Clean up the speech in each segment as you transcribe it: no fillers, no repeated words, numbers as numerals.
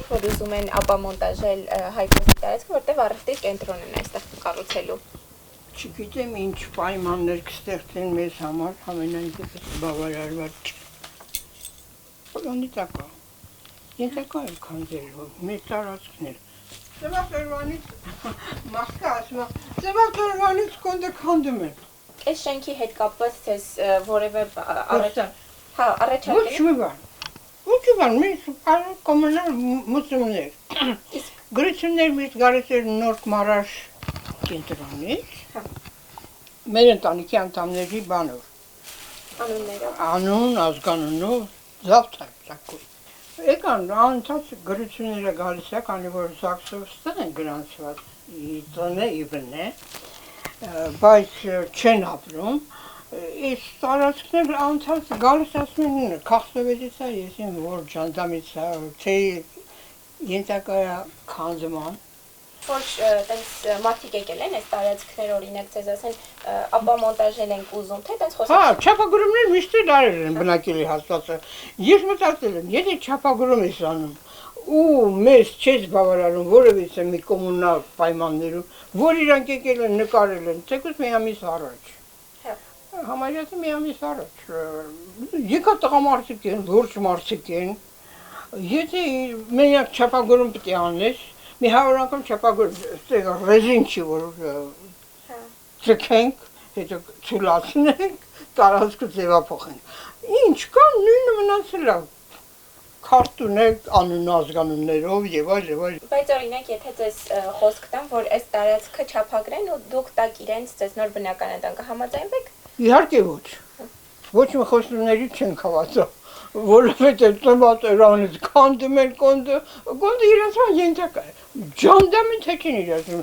եք, որ ուզում են ապամոնտաժել Հայկոսի տարածքը, որտեղ առևտրի կենտրոն են այստեղ կառուցելու։ Չգիտեմ ինչ պայմաններ կստեղծեն մեզ համար, ամենայնպես բավարարված չէ։ Որոնի տակա։ Ենթակա է քանդելու, մեր տարածքներ։ Ձևակերպանից մարդը ասում է, ձևակերպանից կոնդը քանդում են։ Այս շենքի հետ կապված ձեզ որևէ Ոչ մի բան, մենք կոմունալ մուծումներ։ Գրություններ միշտ գալիս էր նոր մարաշ կենտրոնից։ Մեր ընտանիքի անդամների բանով։ Անուններով։ Անուն, ազգանունով, զավթակ։ Եկան անընդհատ գրությունները գալիս է, քանի որ ԶԱԳՍ-ով ստեղ են գրանցված, տնե իվնե, բայց չեն ապրում։ Այս տարածքներ անընդհատ գալիս ասում են քաղցրավետից է, ես եմ որ ջանդամից է, թե ենթակա քանդման։ Որ տենց մարդիկ եկել են այս տարածքներ օրինակ ձեզ ասեն ապամոնտաժել ենք ուզում, թե տենց խոսում։ Հա, չափագրումներ միշտ էլ արել են բնակելի հաստատը։ Ես մտածել եմ, եթե չափագրում ես անում ու մեզ չես բավարարում որևիցե մի կոմունալ պայմաններում, որ իրանք եկել են նկարել են, թեկուզ մի ամիս առաջ։ Համարյա մի ամիս առաջ։ Եկա տղամարդիկ են, որջ մարդիկ են։ Եթե մենակ չափագրում պետք է անես, մի 100 անգամ չափագրում, ռեզին չի, որ ձգենք, հետո ցուլացնենք, տարածքը ձևափոխենք։ Ինչ կա, նույնը մնացել է։ Քարտունեք անուն ազգանուններով եւ այլ։ Բայց օրինակ, եթե ձեզ խոսք տան, որ այս տարածքը չափագրեն ու դուք տակ իրենց ձեզ նոր բնականատան կհամաձայնվեք։ Իհարկե ոչ։ Ոչ մի խոստումների չենք հավատա, որովհետեւ տվատերանից քանդում են կոնդը իրենց ենթակա է։ Ջանդամին թե չեն իրացում։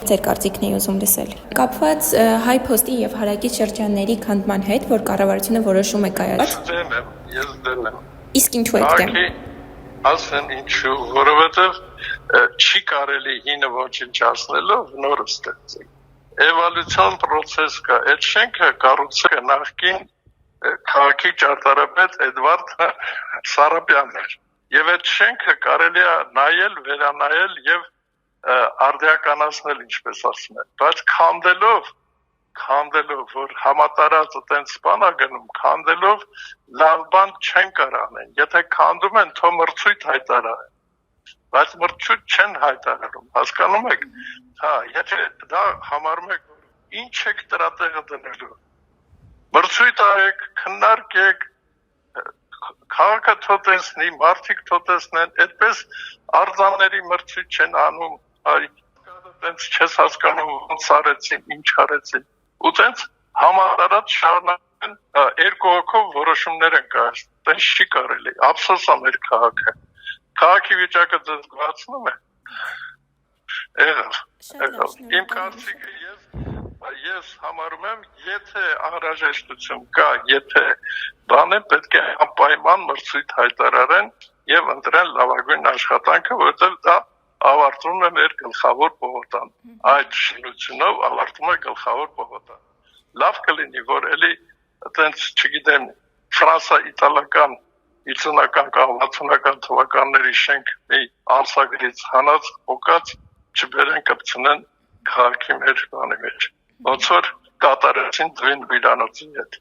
Ձեր կարծիքն էի ուզում լսել։ Կապված Հայ փոստի եւ Հարակից շրջանների քանդման հետ, որ կառավարությունը որոշում է կայացնել։ Ես դեմ եմ։ Իսկ ինչու եք դեմ։ Ասեն ինչու, որովհետեւ չի կարելի հինը ոչնչացնելով նորը ստեղծել։ Էվոլյուցիոն process կա։ Այդ շենքը կառուցել է նախկին քաղաքի ճարտարապետ Էդվարդ Սարապյանն էր։ Եվ այդ շենքը կարելի է նայել, վերանայել եւ արդիականացնել, ինչպես ասում են, բայց քանդելով, որ համատարած այդպես բան է գնում, քանդելով լավ բան չեն կարողանեն։ Եթե քանդում են, թո մրցույթ հայտարարեն, բայց մրցույթ չեն հայտարարում, հասկանում եք։ Հա, եթե դա համարում եք, ինչ եք դրա տեղը դնելու։ Մրցույթ արեք, քննարկեք, քաղաքը թո տեսնի, մարդիկ թո տեսնեն, այդպես արձանների մրցույթ չեն անում, այդպես չես հասկանում ոնց արեցին, ինչ արեցին։ Ու տենց համատարած շարունակեն երկու հոգով որոշումներ են կայացնում, տենց չի կարելի, ափսոս է մեր քաղաքը։ Քաղաքի վիճակը ձեզ զգացնում է։ Եղավ։ Իմ կարծիքը ես համարում եմ, եթե անհրաժեշտություն կա, եթե բան է, պետք է անպայման մրցույթ հայտարարեն եւ ընտրեն լավագույն աշխատանքը, որովհետեւ դա ավարտվում է մեր գլխավոր պողոտան։ Այդ շինությունով ավարտվում է գլխավոր պողոտան։ Լավ կլինի, որ էլի այտենց, չգիտեմ, ֆրանսա-իտալական 50-ական կամ 60-ական թվականների շենք մի ամսագրից հանած օկած չբերեն կպցնեն քաղաքի մեր բանի մեջ։ Ոնց որ կատարեցին Դվին Վիրանոցի հետ։